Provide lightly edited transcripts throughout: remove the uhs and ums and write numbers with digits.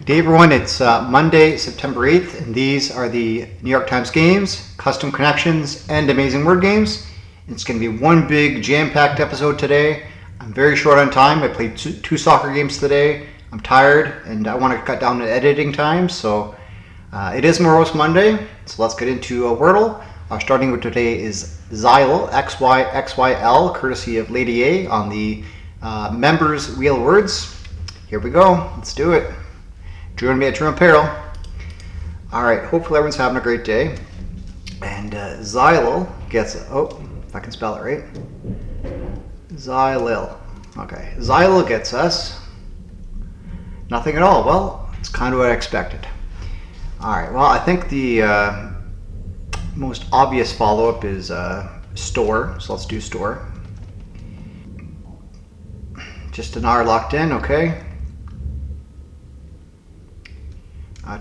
Good day everyone, it's Monday, September 8th, and these are the New York Times games, custom connections, and amazing word games. It's going to be one big jam-packed episode today. I'm very short on time. I played two soccer games today. I'm tired, and I want to cut down the editing time, so it is Morose Monday, so let's get into Wordle. Starting with today is Xyle, XYXYL, courtesy of Lady A on the Members Wheel Words. Here we go, let's do it. Drew and me at Drew and Peril. Alright, hopefully everyone's having a great day. And Xyle gets, if I can spell it right. Xylil. Okay, Xyle gets us nothing at all. Well, it's kind of what I expected. Alright, well, I think the most obvious follow-up is store. So let's do store. Just an R locked in, okay.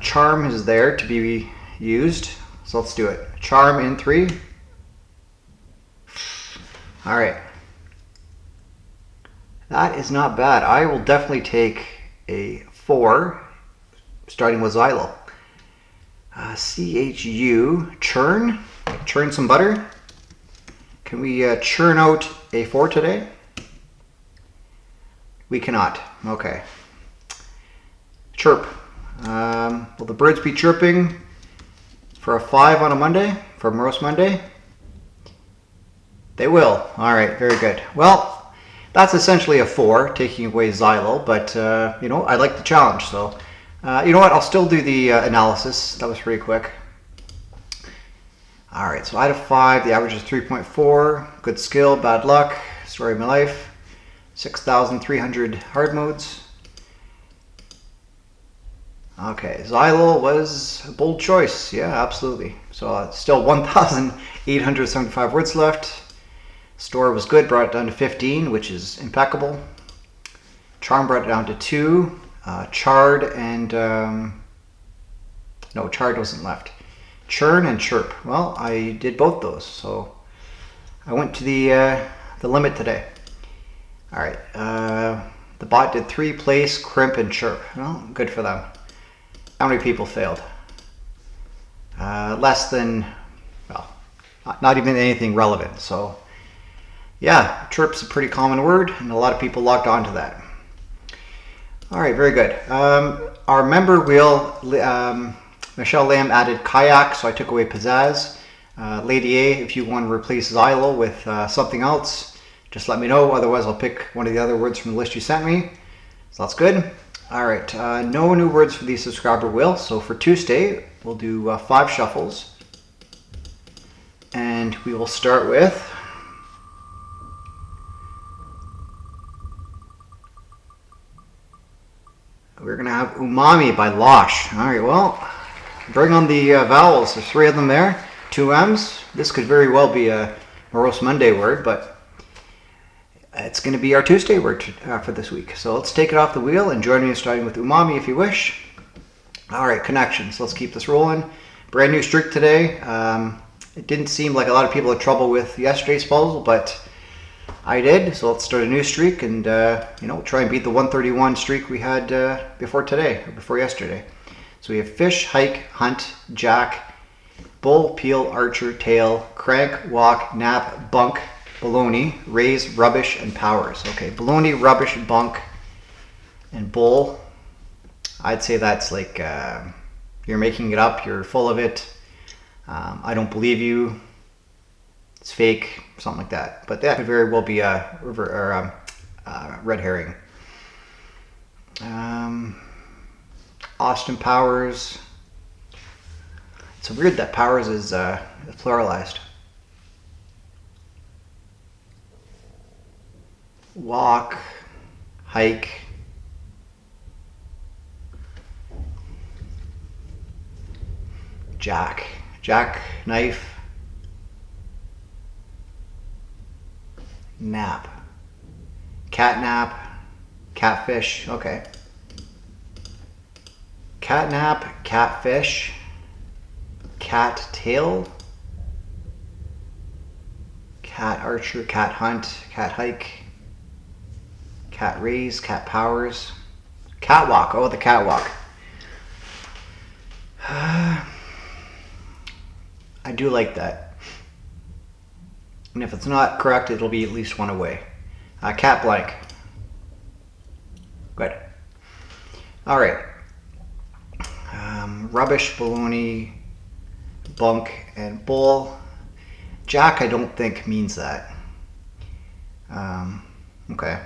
Charm is there to be used, so let's do it. Charm in 3. All right. That is not bad. I will definitely take a 4, starting with Xyle. CHU, churn, churn some butter. Can we churn out a 4 today? We cannot. Okay. Chirp. Will the birds be chirping for a 5 on a Monday, for Morose Monday? They will. All right, very good. Well, that's essentially a 4, taking away Xyle, but you know, I like the challenge, so you know what? I'll still do the analysis. That was pretty quick. All right, so out of 5, the average is 3.4. Good skill, bad luck, story of my life. 6,300 hard modes. Okay, Xyle was a bold choice. Yeah, absolutely. So still 1,875 words left. Store was good, brought it down to 15, which is impeccable. Charm brought it down to 2. Chard and no, chard wasn't left. Churn and chirp. Well, I did both those, so I went to the limit today. All right, the bot did 3, place, crimp, and chirp. Well, good for them. How many people failed? Less than, well, not even anything relevant. So yeah, chirp's a pretty common word, and a lot of people logged on to that. All right, very good. Our member wheel, Michelle Lamb added kayak, so I took away pizzazz. Lady A, if you want to replace Xyle with something else, just let me know. Otherwise, I'll pick one of the other words from the list you sent me. So that's good. All right, no new words for the subscriber wheel. So for Tuesday, we'll do 5 shuffles. And we will start with we're going to have umami by Losh. All right, well, bring on the vowels. There's 3 of them there, 2 M's. This could very well be a Morose Monday word, but it's going to be our Tuesday word for this week. So let's take it off the wheel and join me starting with umami if you wish. All right, connections. Let's keep this rolling. Brand new streak today. It didn't seem like a lot of people had trouble with yesterday's puzzle, but I did. So let's start a new streak and you know, try and beat the 131 streak we had before today, or before yesterday. So we have fish, hike, hunt, jack, bull, peel, archer, tail, crank, walk, nap, bunk, baloney, raise, rubbish, and powers. Okay, baloney, rubbish, bunk, and bull. I'd say that's like you're making it up, you're full of it. I don't believe you. It's fake, something like that. But that could very well be a red herring. Austin Powers. It's weird that Powers is pluralized. Walk, hike, jack, knife, nap, catnap, catfish, okay. Catnap, catfish, cat tail, cat archer, cat hunt, cat hike, cat raise, cat powers, catwalk. Oh, the catwalk. do like that. And if it's not correct, it'll be at least one away. Cat blank. Good. All right. Rubbish, baloney, bunk, and bull. Jack, I don't think means that. Okay.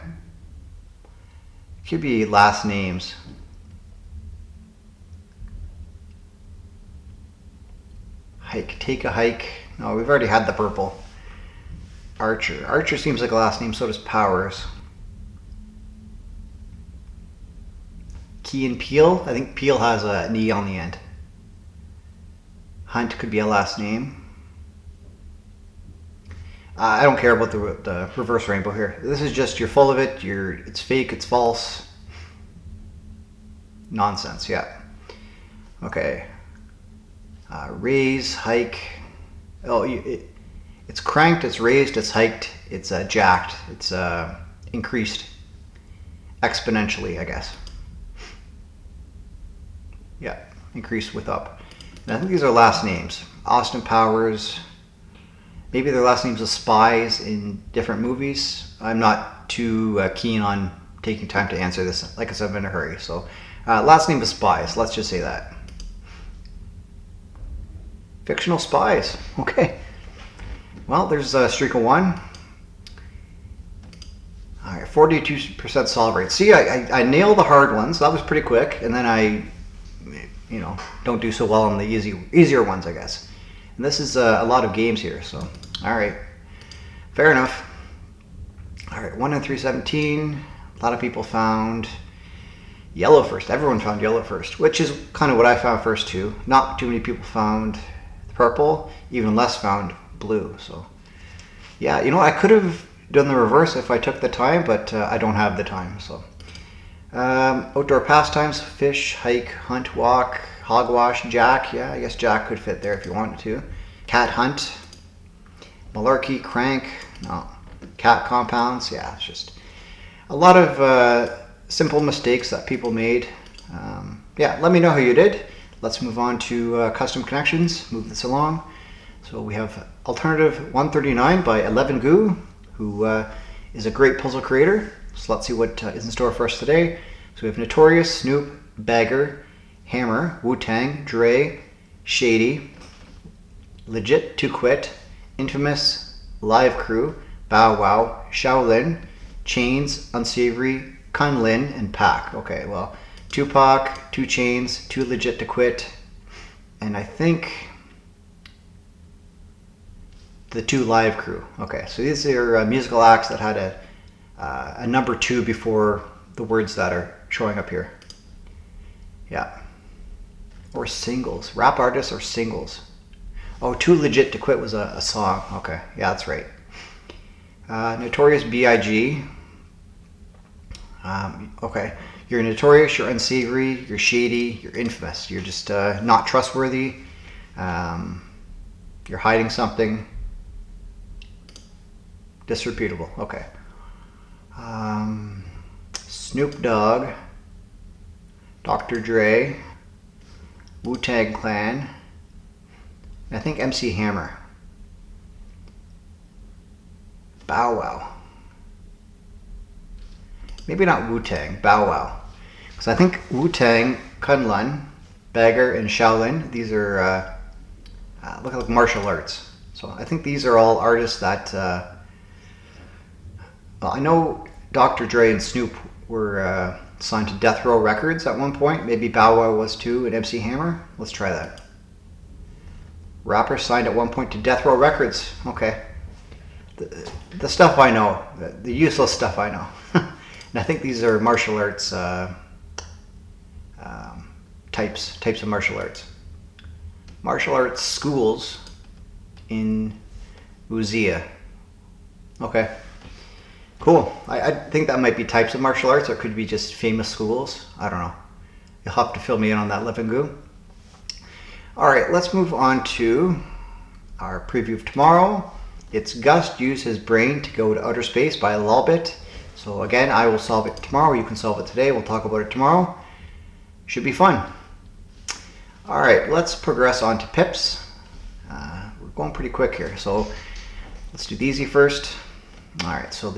Could be last names. Hike, take a hike. No, we've already had the purple. Archer. Archer seems like a last name, so does Powers. Key and Peel. I think Peel has an E on the end. Hunt could be a last name. I don't care about the reverse rainbow here. This is just, you're full of it, it's fake, it's false. Nonsense, yeah. Okay. Raise, hike. Oh, it's cranked, it's raised, it's hiked, it's jacked, it's increased exponentially, I guess. Yeah, increased with up. And I think these are last names. Austin Powers. Maybe their last names are spies in different movies. I'm not too keen on taking time to answer this. Like I said, I'm in a hurry. So last name is spies. Let's just say that. Fictional spies. Okay. Well, there's a streak of 1. All right, 42% solve rate. See, I nailed the hard ones. That was pretty quick. And then I, don't do so well on the easier ones, I guess. And this is a lot of games here, so all right, fair enough. All right, 1 in 317. A lot of people found yellow first. Everyone found yellow first, which is kind of what I found first too. Not too many people found purple. Even less found blue. So yeah, I could have done the reverse if I took the time, but I don't have the time. So outdoor pastimes: fish, hike, hunt, walk. Hogwash, Jack. Yeah, I guess Jack could fit there if you wanted to. Cat hunt. Malarkey, crank. No. Cat compounds. Yeah, it's just a lot of simple mistakes that people made. Yeah, let me know how you did. Let's move on to custom connections. Move this along. So we have alternative 139 by elevengu, who is a great puzzle creator. So let's see what is in store for us today. So we have Notorious, Snoop, Bagger, Hammer, Wu-Tang, Dre, Shady, Legit to Quit, Infamous, Live Crew, Bow Wow, Shaolin, Chains, Unsavory, Kunlin, and Pac. Okay, well, Tupac, 2 Chains, 2 Legit to Quit, and I think the 2 Live Crew. Okay, so these are musical acts that had a number 2 before the words that are showing up here. Yeah. Or singles. Rap artists or singles. Oh, 2 Legit to Quit was a song. Okay, yeah, that's right. Notorious B.I.G. Okay, you're notorious, you're unsavory, you're shady, you're infamous. You're just not trustworthy. You're hiding something. Disreputable. Okay. Snoop Dogg. Dr. Dre. Wu-Tang Clan. I think MC Hammer. Bow Wow. Maybe not Wu-Tang, Bow Wow. Because I think Wu-Tang, Kunlun, Bagger, and Shaolin, these are look like martial arts. So I think these are all artists that, well, I know Dr. Dre and Snoop were signed to Death Row Records at one point. Maybe Bow Wow was too, and MC Hammer. Let's try that. Rapper signed at one point to Death Row Records. Okay. The stuff I know, the useless stuff I know. And I think these are martial arts types of martial arts. Martial arts schools in Uzia. Okay. Cool. I think that might be types of martial arts, or it could be just famous schools. I don't know. You'll have to fill me in on that, elevengu. All right, let's move on to our preview of tomorrow. It's Gus Use His Brain to Go to Outer Space by Lolbit. So again, I will solve it tomorrow. You can solve it today. We'll talk about it tomorrow. Should be fun. All right, let's progress on to pips. going pretty quick here. So let's do the easy first. All right, so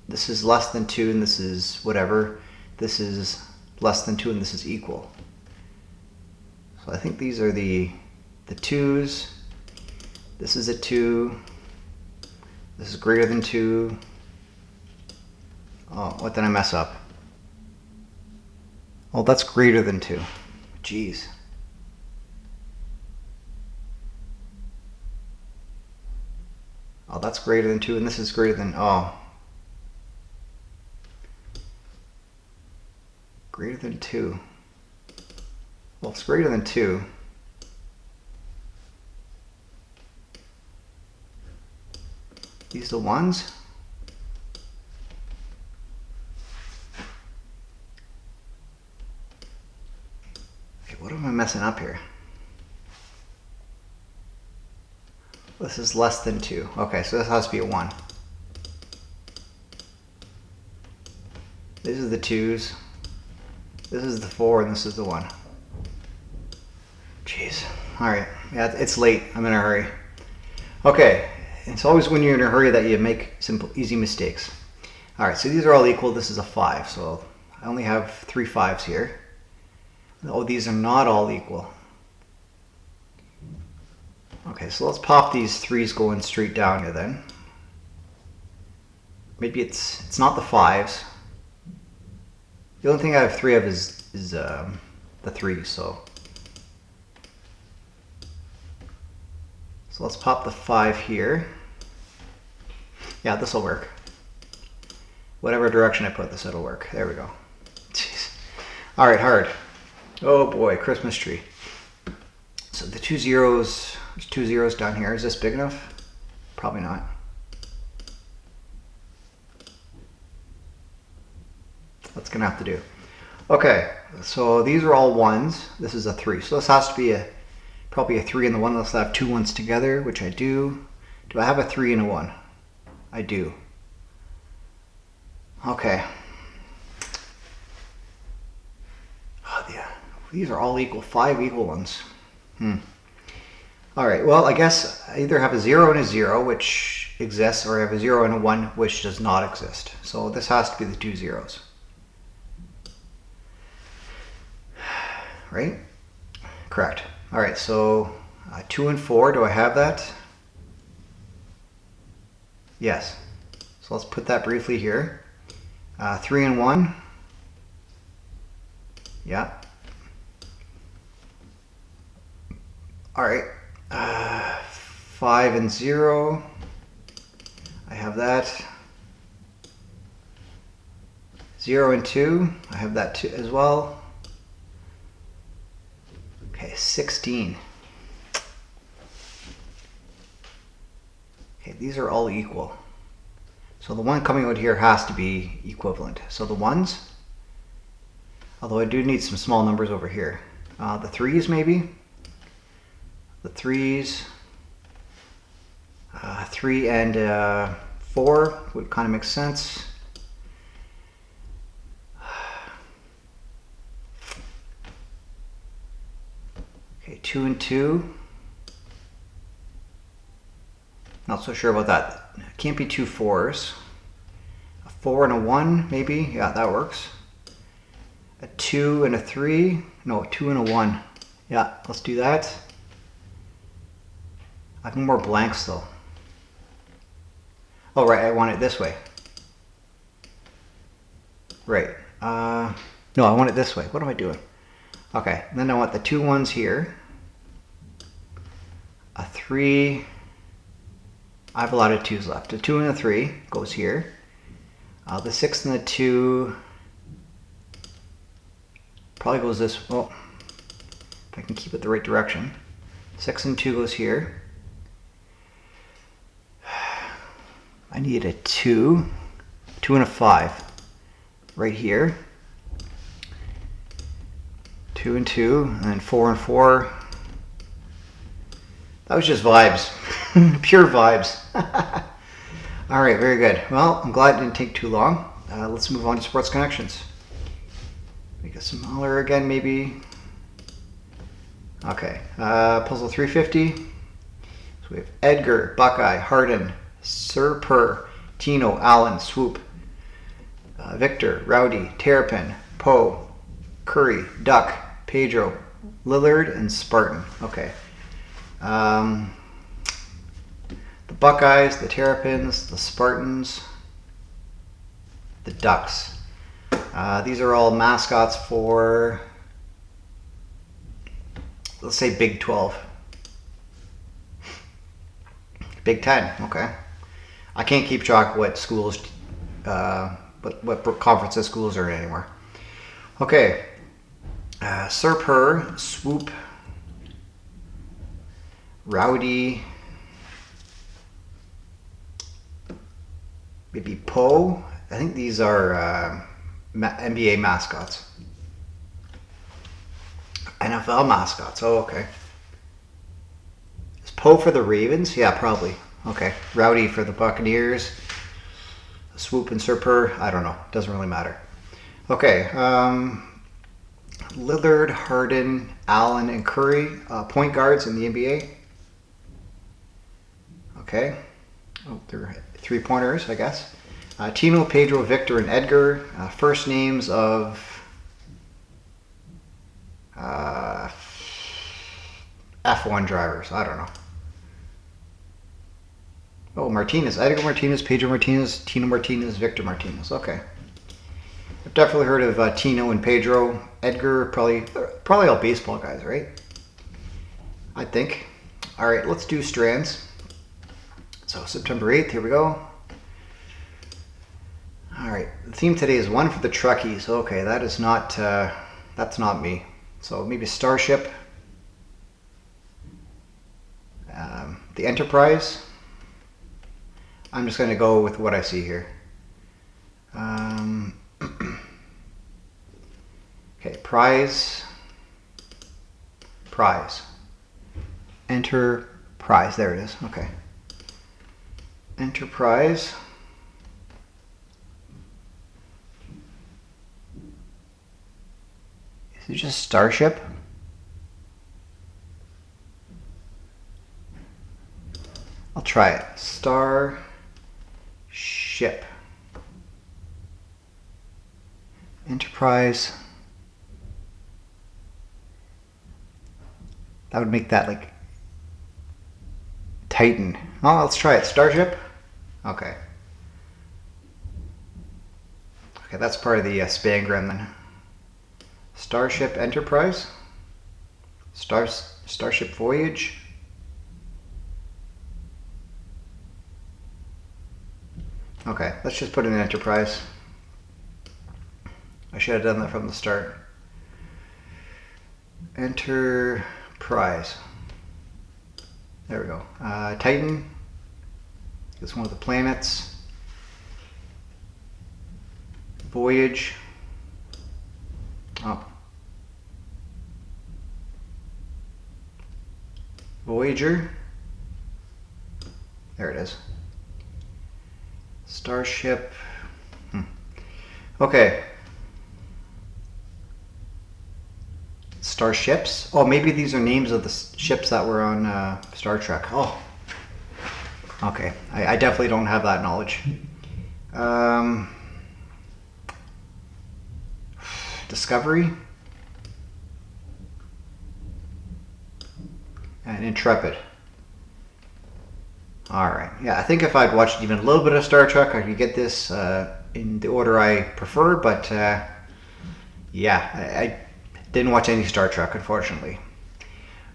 this is less than 2 and this is whatever. This is less than 2 and this is equal. So I think these are the 2's. This is a 2. This is greater than 2. Oh, what did I mess up? Oh, that's greater than 2. Jeez. Oh, that's greater than 2, and this is greater than, oh. Greater than 2. Well, it's greater than 2. These the ones? Okay, what am I messing up here? This is less than 2. Okay, so this has to be a 1. This is the 2's. This is the 4, and this is the 1. Jeez. Alright, yeah, it's late. I'm in a hurry. Okay, it's always when you're in a hurry that you make simple, easy mistakes. Alright, so these are all equal. This is a 5, so I only have 3 5's here. Oh, these are not all equal. Okay, so let's pop these 3's going straight down here then. Maybe it's not the 5's. The only thing I have 3 of is the 3, so let's pop the 5 here. Yeah, this will work. Whatever direction I put this, it'll work. There we go. Jeez. All right, hard. Oh boy, Christmas tree. So the 2 zeros, there's 2 zeros down here. Is this big enough? Probably not. That's gonna have to do. Okay, so these are all 1's. This is a 3. So this has to be probably a 3 and the 1. Let's have 2 1's together, which I do. Do I have a 3 and a 1? I do. Okay. Oh, yeah. These are all equal. 5 equal ones. All right, well, I guess I either have a 0 and a 0, which exists, or I have a 0 and a 1, which does not exist. So this has to be the 2 zeros. Right? Correct. All right, so 2 and 4, do I have that? Yes. So let's put that briefly here. 3 and 1. Yeah. All right. 5 and 0. I have that. 0 and 2. I have that too as well. Okay, 16. Okay, these are all equal. So the one coming out here has to be equivalent. So the 1's, although I do need some small numbers over here. The 3's maybe? The 3's, 3 and 4 would kind of make sense. Okay, 2 and 2. Not so sure about that. It can't be 2 4's. A 4 and a 1 maybe? Yeah, that works. A 2 and a 3. No, a 2 and a 1. Yeah, let's do that. I have no more blanks though. Oh right, I want it this way. Right. No, I want it this way. What am I doing? Okay, then I want the 2 1's here. A 3. I have a lot of 2's left. A 2 and a 3 goes here. The 6 and the 2 probably goes this. Well, if I can keep it the right direction. 6 and 2 goes here. I need a 2, 2 and a 5 right here. 2 and 2, and then 4 and 4. That was just vibes. Pure vibes. All right, very good. Well, I'm glad it didn't take too long. Let's move on to sports connections. Make it smaller again, maybe. Okay, puzzle 350. So So we have Edgar, Buckeye, Hardin, Sir Purr, Tino, Allen, Swoop, Victor, Rowdy, Terrapin, Poe, Curry, Duck, Pedro, Lillard, and Spartan. Okay. The Buckeyes, the Terrapins, the Spartans, the Ducks. These are all mascots for, let's say, Big 12. Big 10, okay. I can't keep track of what schools, what conferences schools are in anymore. Okay. Sir Purr, Swoop, Rowdy, maybe Poe. I think these are NBA mascots. NFL mascots. Oh, okay. Is Poe for the Ravens? Yeah, probably. Okay. Rowdy for the Buccaneers. Swoop and Sir Purr. I don't know. Doesn't really matter. Okay. Lillard, Harden, Allen, and Curry, point guards in the NBA. Okay. Oh, they're three-pointers, I guess. Tino, Pedro, Victor, and Edgar, first names of F1 drivers. I don't know. Oh, Martinez. Edgar Martinez, Pedro Martinez, Tino Martinez, Victor Martinez. Okay. I've definitely heard of Tino and Pedro. Edgar, probably all baseball guys, right? I think. All right, let's do strands. So September 8th, here we go. All right, the theme today is one for the Trekkies. Okay, that is not, that's not me. So maybe Starship. The Enterprise. I'm just going to go with what I see here. Okay, prize. Enterprise, there it is, okay. Enterprise. Is it just Starship? I'll try it. Starship. Enterprise. That would make that like Titan. Oh, let's try it. Starship. Okay. Okay, that's part of the Spangram then. Starship Enterprise. Starship Voyage. Okay, let's just put in Enterprise. I should have done that from the start. Enterprise. There we go. Titan. It's one of the planets. Voyage. Oh. Voyager. There it is. Starship. Okay. Starships. Oh, maybe these are names of the ships that were on Star Trek. Oh. Okay. I definitely don't have that knowledge. Discovery. And Intrepid. Alright, yeah, I think if I'd watched even a little bit of Star Trek, I could get this in the order I prefer, but yeah, I didn't watch any Star Trek, unfortunately.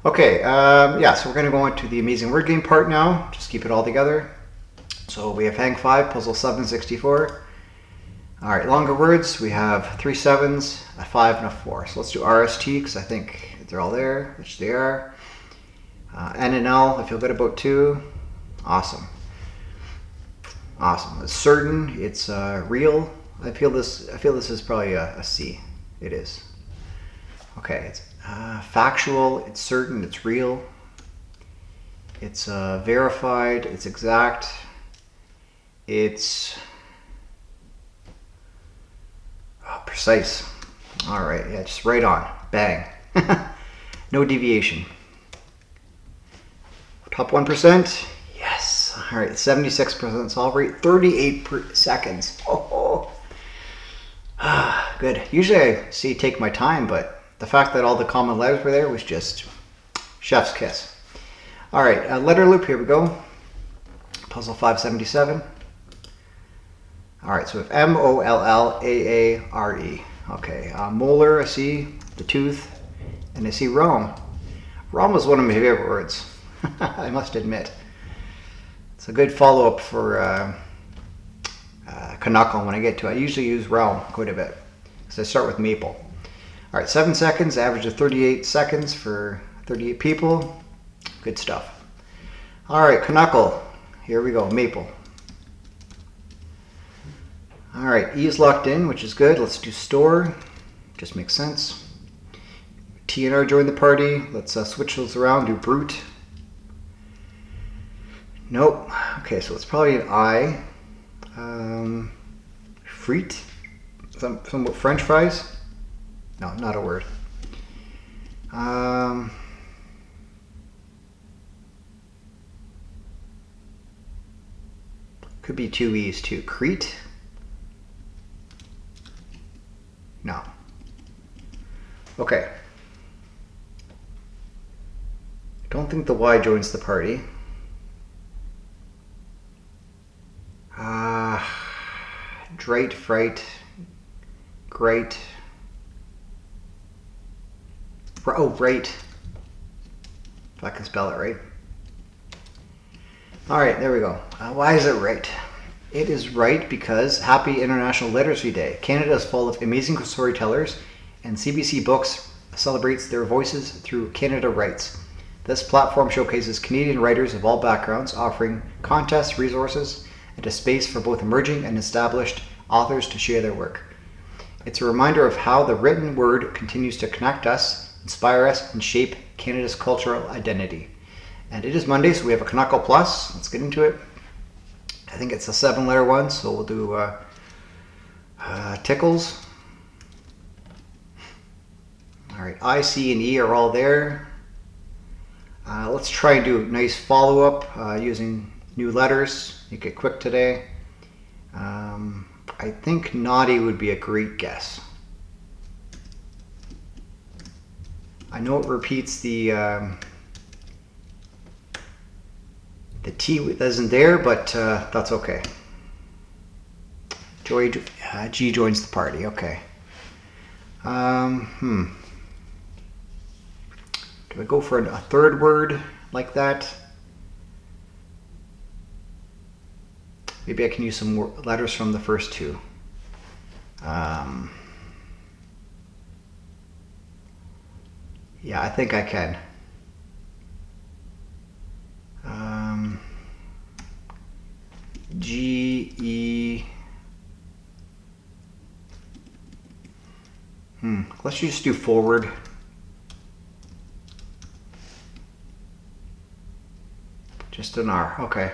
Okay, yeah, so we're going to go into the amazing word game part now, just keep it all together. So we have Hang 5, Puzzle 7, 64. Alright, longer words, we have 3 7s, a 5, and a 4. So let's do RST, because I think they're all there, which they are. N and L, I feel good about 2. Awesome. Awesome. It's certain. It's real. I feel this is probably a C. It is. Okay. It's factual. It's certain. It's real. It's verified. It's exact. It's precise. All right. Yeah. Just right on. Bang. No deviation. Top 1%. Yes. All right, 76% solve rate, 38 seconds. Oh. Good. Usually I see take my time, but the fact that all the common letters were there was just chef's kiss. All right, letter loop, here we go. Puzzle 577. All right, so we have M-O-L-L-A-A-R-E. Okay, molar, I see the tooth, and I see Rome. Rome was one of my favorite words, I must admit. It's a good follow-up for Canuckle when I get to it. I usually use Realm quite a bit, because I start with maple. All right, 7 seconds, average of 38 seconds for 38 people. Good stuff. All right, Canuckle. Here we go, maple. All right, E is locked in, which is good. Let's do store. Just makes sense. T and R join the party. Let's switch those around, do brute. Nope. Okay, so it's probably an I. Frite. Somewhat French fries. No, not a word. Could be 2 E's too. Crete? No. Okay. Don't think the Y joins the party. Drate, fright, great. Oh, right. If I can spell it right. All right, there we go. Why is it right? It is right because Happy International Literacy Day. Canada is full of amazing storytellers, and CBC Books celebrates their voices through Canada Writes. This platform showcases Canadian writers of all backgrounds, offering contests, resources, and a space for both emerging and established authors to share their work. It's a reminder of how the written word continues to connect us, inspire us, and shape Canada's cultural identity. And it is Monday, so we have a Canuckle Plus. Let's get into it. I think it's a 7-letter one, so we'll do tickles. All right, I, C, and E are all there. Let's try and do a nice follow-up using new letters. Make it quick today. I think naughty would be a great guess. I know it repeats the T isn't there, but that's okay. G joins the party. Okay. Do I go for a third word like that? Maybe I can use some more letters from the first two. Yeah, I think I can. G, E. Let's just do forward. Just an R, okay.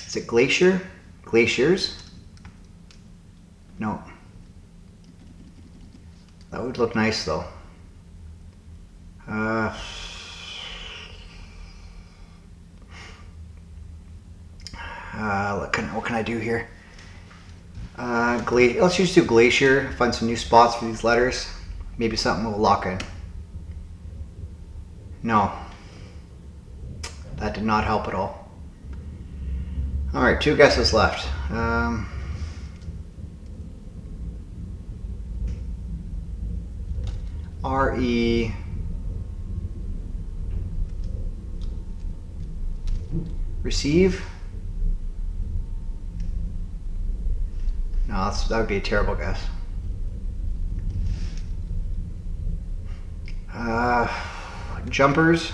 Is it glacier? Glaciers? No. That would look nice though. What can I do here? Let's just do glacier. Find some new spots for these letters. Maybe something we'll lock in. No. That did not help at all. Alright, 2 guesses left. R-E. Receive? No, that would be a terrible guess. Jumpers?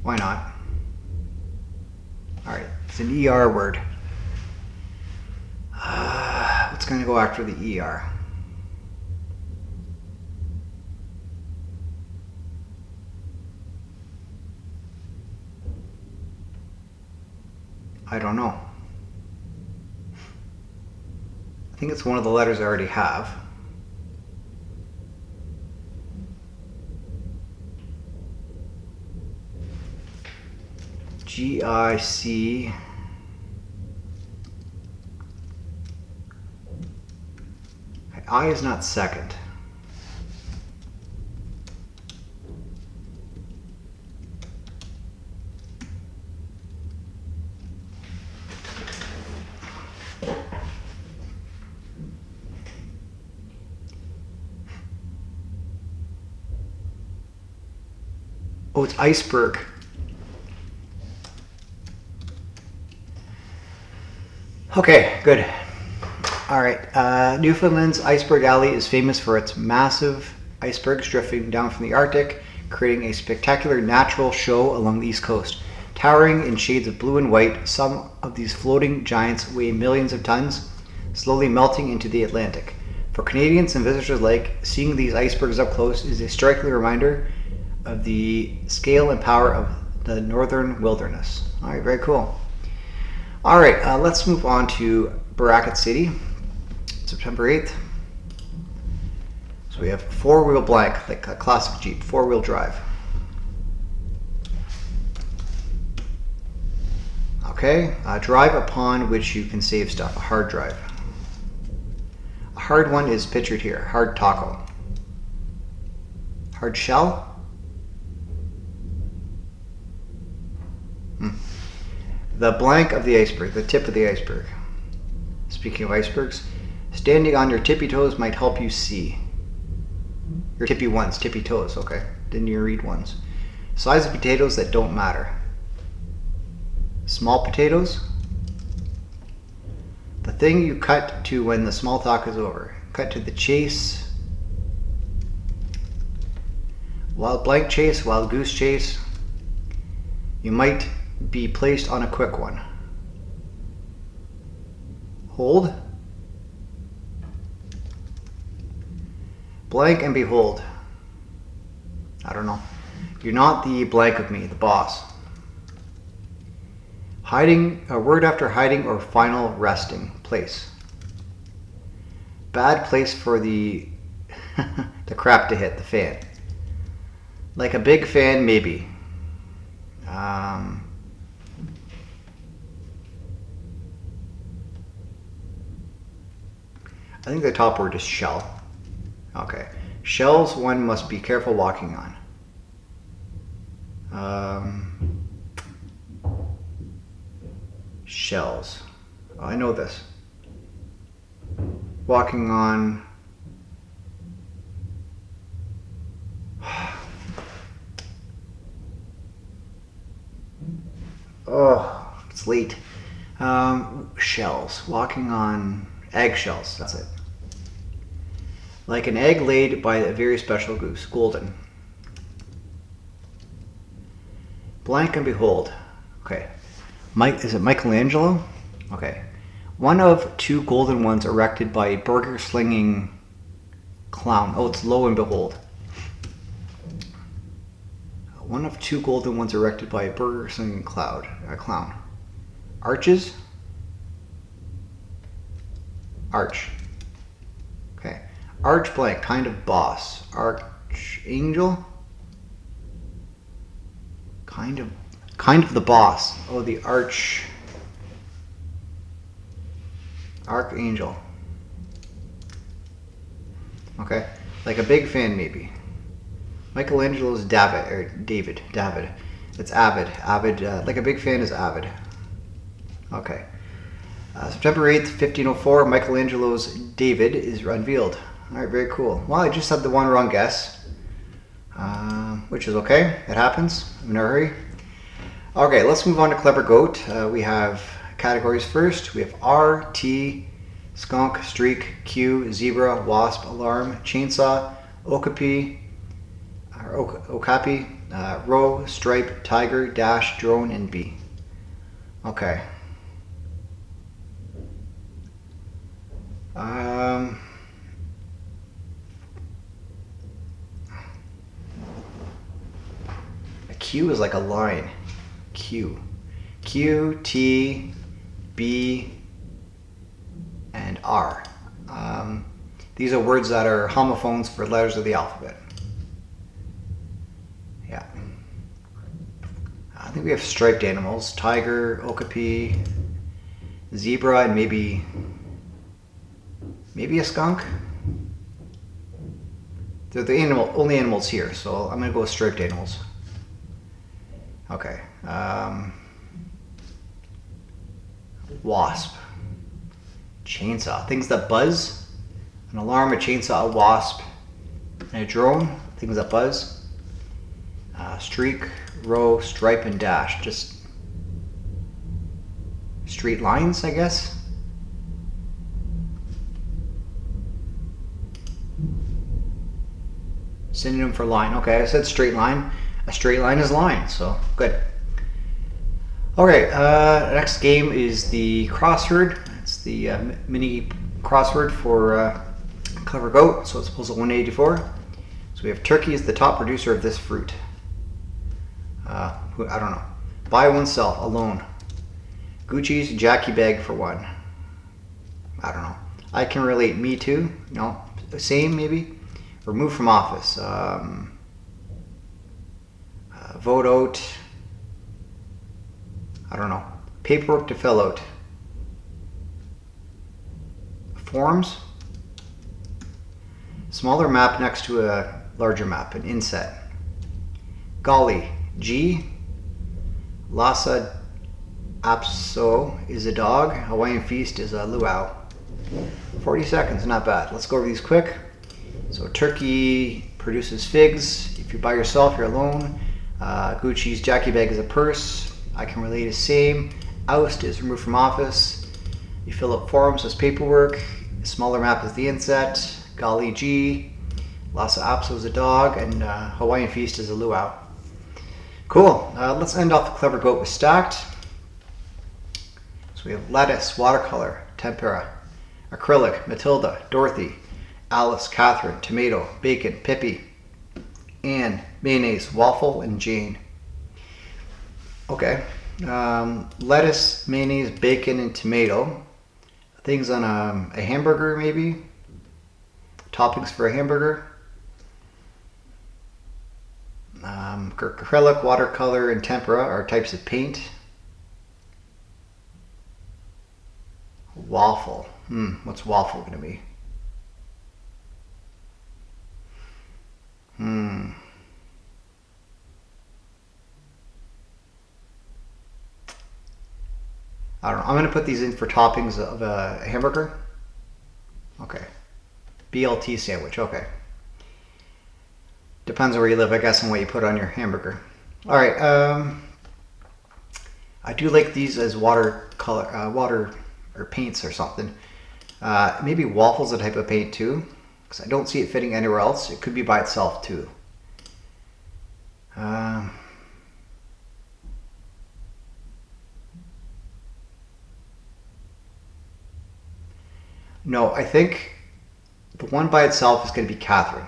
Why not? Alright, it's an ER word. What's going to go after the ER? I don't know. I think it's one of the letters I already have. G-I-C. I is not second. Oh, it's iceberg. Okay, good. All right, Newfoundland's Iceberg Alley is famous for its massive icebergs drifting down from the Arctic, creating a spectacular natural show along the east coast. Towering in shades of blue and white, some of these floating giants weigh millions of tons, slowly melting into the Atlantic. For Canadians and visitors alike, seeing these icebergs up close is a striking reminder of the scale and power of the northern wilderness. All right, very cool. All right, let's move on to Bracket City, September 8th. So we have four-wheel blank, like a classic Jeep, four-wheel drive. Okay, a drive upon which you can save stuff, a hard drive. A hard one is pictured here, hard taco. Hard shell. The blank of the iceberg, the tip of the iceberg. Speaking of icebergs, standing on your tippy toes might help you see. Your tippy ones, tippy toes, okay. Didn't you read ones? Size of potatoes that don't matter. Small potatoes. The thing you cut to when the small talk is over. Cut to the chase. Wild blank chase, wild goose chase. You might be placed on a quick one. Hold. Blank and behold. I don't know. You're not the blank of me, the boss. Hiding, a word after hiding or final resting place. Bad place for the the crap to hit, the fan. Like a big fan, maybe. I think the top word is shell. Okay. Shells one must be careful walking on. Shells. Oh, I know this. Walking on. Oh, it's late. Shells. Walking on eggshells. That's it. Like an egg laid by a very special goose. Golden. Blank and behold. Okay. Is it Michelangelo? Okay. One of two golden ones erected by a burger slinging clown. Oh, it's lo and behold. One of two golden ones erected by a burger slinging clown. Arches? Arch. Okay. Arch blank, kind of boss. Archangel? Kind of the boss. Oh, the Archangel. Okay. Like a big fan, maybe. Michelangelo's David. It's avid. Like a big fan is avid. Okay. September 8th, 1504, Michelangelo's David is unveiled. Alright, very cool. Well, I just had the one wrong guess. Which is okay. It happens. I'm in a hurry. Okay, let's move on to Clever Goat. We have categories first. We have R, T, skunk, streak, Q, zebra, wasp, alarm, chainsaw, okapi, row, stripe, tiger, dash, drone, and bee. Okay. A Q is like a line. Q, T, B, and R. These are words that are homophones for letters of the alphabet. Yeah. think we have striped animals. Tiger, okapi, zebra, and maybe a skunk. They're the only animals here, so I'm gonna go with striped animals. Okay. Wasp. Chainsaw. Things that buzz. An alarm, a chainsaw, a wasp, and a drone. Things that buzz. Streak, row, stripe, and dash. Just straight lines, I guess. Synonym for line. Okay, I said straight line. A straight line is line, so good. Okay, next game is the CrossHerd. It's the Mini Crossword for Clever Goat, so it's puzzle 184. So we have Turkey is the top producer of this fruit. I don't know. By oneself, alone. Gucci's Jackie bag for one. I don't know. I can relate, me too. No, same maybe. Remove from office. Vote out. I don't know. Paperwork to fill out. Forms. Smaller map next to a larger map, an inset. Golly, G. Lhasa Apso is a dog. Hawaiian Feast is a luau. 40 seconds, not bad. Let's go over these quick. So Turkey produces figs. If you're by yourself, you're alone. Gucci's Jackie bag is a purse. I can relate is same. Oust is removed from office. You fill up forms as paperwork. Smaller map is the inset. Golly G. Lhasa Apso is a dog. And Hawaiian Feast is a luau. Cool. Let's end off the Clever Goat with stacked. So we have lettuce, watercolor, tempera, acrylic, Matilda, Dorothy, Alice, Catherine, tomato, bacon, Pippi, Anne, mayonnaise, waffle, and Jane. Okay. Lettuce, mayonnaise, bacon, and tomato. Things on a hamburger, maybe. Toppings for a hamburger. Acrylic, watercolor, and tempera are types of paint. Waffle. What's waffle going to be? I don't know. I'm going to put these in for toppings of a hamburger. Okay. BLT sandwich. Okay. Depends on where you live, I guess, on what you put on your hamburger. All right. I do like these as watercolor, water or paints or something. Maybe waffle's a type of paint too, because I don't see it fitting anywhere else. It could be by itself too. No, I think the one by itself is going to be Catherine.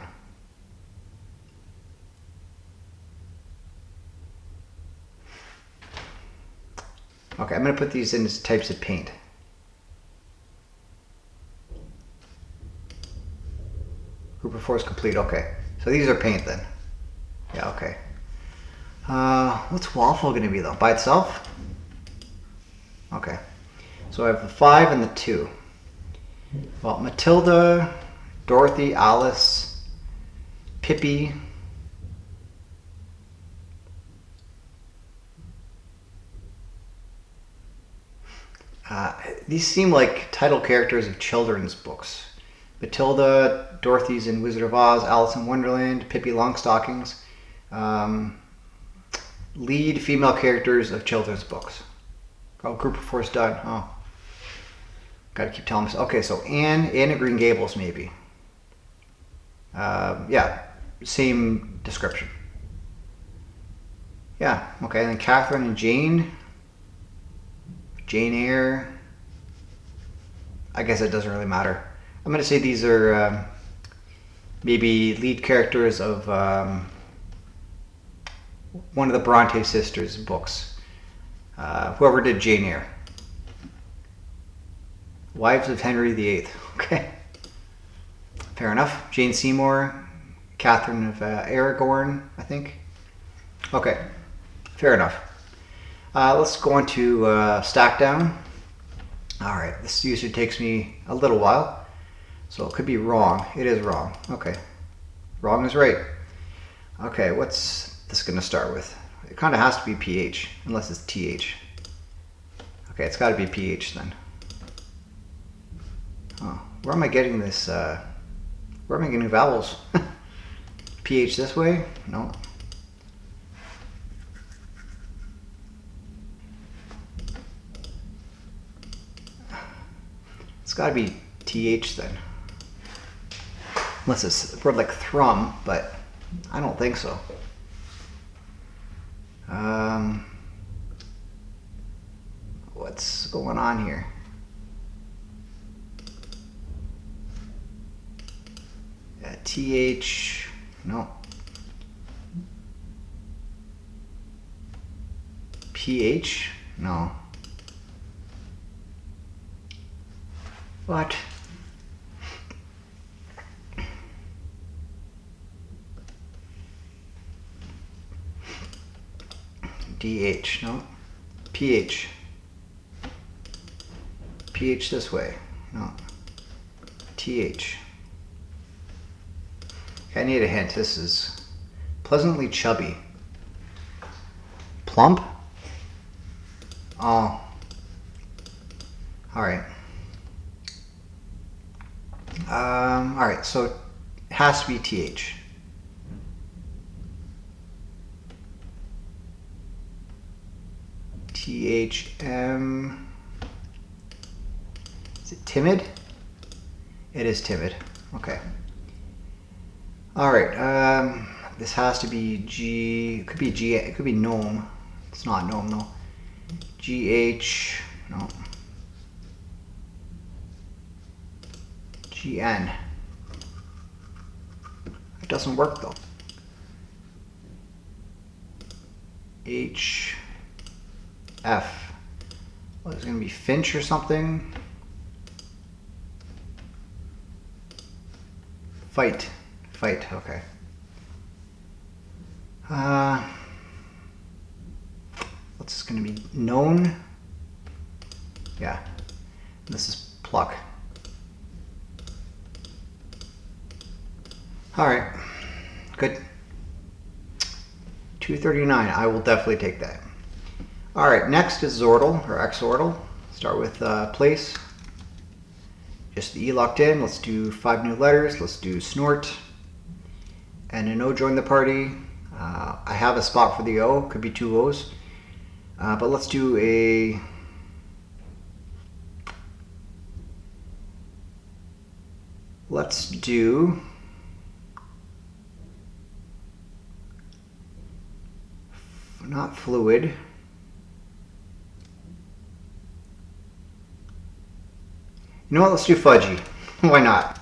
Okay, I'm going to put these in as types of paint. Group of four is complete. Okay, so these are paint then. Yeah, okay. What's waffle going to be though? By itself? Okay. So I have the 5 and the 2. Well, Matilda, Dorothy, Alice, Pippi. These seem like title characters of children's books. Matilda, Dorothy's in Wizard of Oz, Alice in Wonderland, Pippi Longstockings. Lead female characters of children's books. Oh, group of four is done. Oh. Gotta keep telling myself. Okay, so Anne of Green Gables, maybe. Yeah, same description. Yeah, okay, and then Catherine and Jane. Jane Eyre. I guess it doesn't really matter. I'm going to say these are maybe lead characters of one of the Bronte sisters' books. Whoever did Jane Eyre. Wives of Henry VIII. Okay. Fair enough. Jane Seymour. Catherine of Aragorn, I think. Okay. Fair enough. Let's go on to Stackdown. All right, this usually takes me a little while, so it could be wrong. It is wrong. Okay, wrong is right. Okay, what's this going to start with? It kind of has to be PH, unless it's TH. Okay, it's got to be PH then. Oh, where am I getting this? Where am I getting vowels? PH this way? No. It's got to be TH then. Unless it's a word like thrum, but I don't think so. What's going on here? TH, no. PH, no. What? DH, no. PH. PH this way, no. TH. Okay, I need a hint. This is pleasantly chubby. Plump? Oh. Alright. Alright, so it has to be TH. THM. Is it timid? It is timid. Okay. Alright, this has to be G. It could be G. It could be gnome. It's not gnome though. GH. No. GN. It doesn't work though. HF. Well, it's going to be Finch or something. Fight. Fight, okay. What's this going to be? Known? Yeah. This is pluck. Alright. Good. 239. I will definitely take that. Alright, next is Xordle, or Xordle. Start with place. Just the E locked in. Let's do 5 new letters. Let's do snort. And an O join the party. I have a spot for the O. Could be 2 O's. But let's do a... Let's do... Not fluid. You know what? Let's do fudgy. Why not?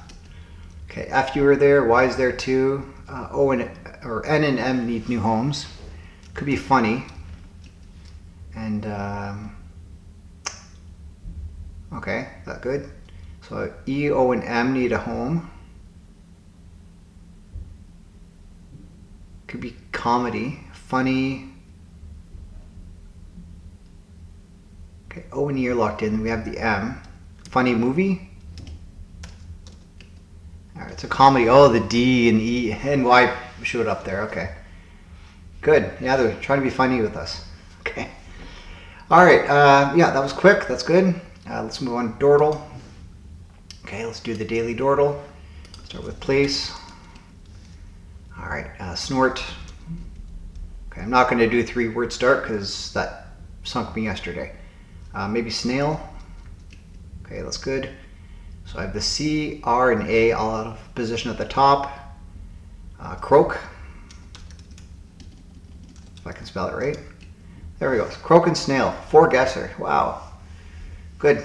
Okay, F you are there. Y is there too. O and or N and M need new homes. Could be funny. And okay, that good. So E, O, and M need a home. Could be comedy, funny. Okay, O and E are locked in. We have the M. Funny movie. All right, it's a comedy. Oh, the D and E and Y showed up there. Okay, good. Yeah, they're trying to be funny with us. Okay. All right. Yeah, that was quick. That's good. Let's move on to Dordle. Okay, let's do the daily Dordle. Start with place. All right, snort. Okay, I'm not going to do 3-word start because that sunk me yesterday. Maybe snail. Okay, that's good. So I have the C, R, and A all out of position at the top. Croak. If I can spell it right. There we go. Croak and snail. 4-guesser. Wow. Good.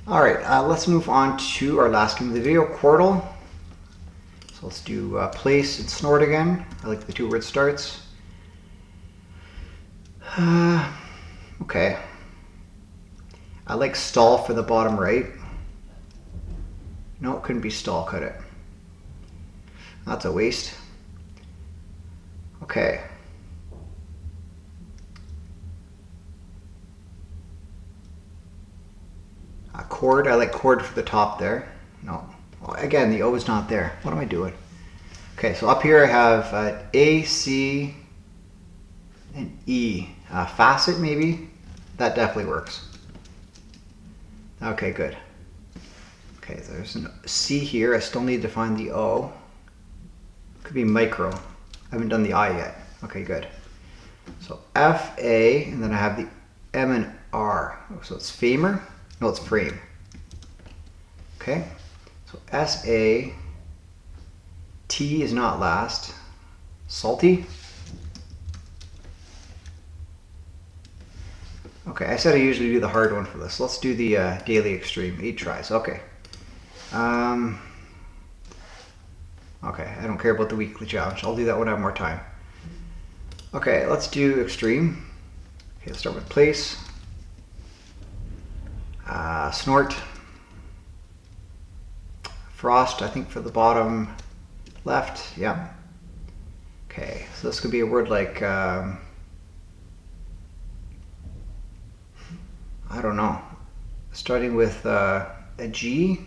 All right, let's move on to our last game of the video, Quordle. So let's do place and snort again. I like the 2-word starts. Okay. I like stall for the bottom right. No, it couldn't be stall, could it? That's a waste. Okay. Cord, I like cord for the top there. No, well, again, the O is not there. What am I doing? Okay, so up here I have A, C, and E. Facet, maybe? That definitely works. Okay, good. Okay, there's a C here. I still need to find the O. Could be micro. I haven't done the I yet. Okay, good. So F, A, and then I have the M and R. So it's femur? No, it's frame. Okay, so S, A, T is not last. Salty. Okay, I said I usually do the hard one for this. Let's do the daily extreme. 8 tries. Okay. Okay, I don't care about the weekly challenge. I'll do that when I have more time. Okay, let's do extreme. Okay, let's start with place. Snort. Frost, I think for the bottom left. Yeah. Okay, so this could be a word like, I don't know. Starting with a G.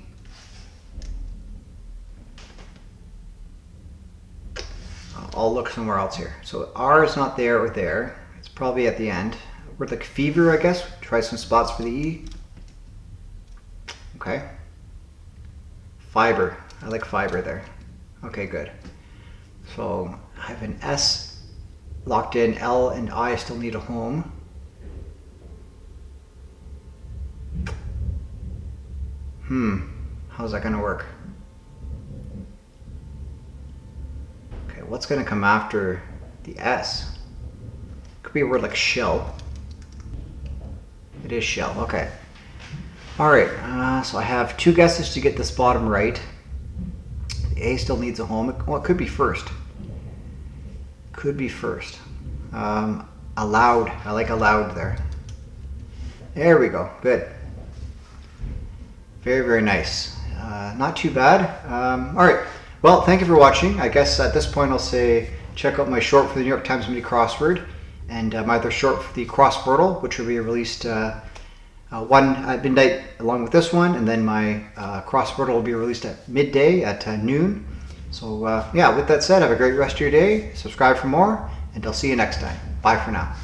I'll look somewhere else here. So R is not there or there. It's probably at the end. A word like fever, I guess. Try some spots for the E. Okay. Fiber. I like fiber there. Okay, good. So I have an S locked in. L and I still need a home. How's that going to work? Okay, what's going to come after the S? Could be a word like shell. It is shell. Okay. All right. So I have 2 guesses to get this bottom right. The A still needs a home. Well, it could be first. Could be first. Allowed. I like allowed there. There we go. Good. Very, very nice. Not too bad. All right. Well, thank you for watching. I guess at this point I'll say check out my short for the New York Times Mini Crossword and my other short for the CrossWordle, which will be released one at midnight along with this one, and then my CrossWordle will be released at midday at noon. So yeah, with that said, have a great rest of your day. Subscribe for more, and I'll see you next time. Bye for now.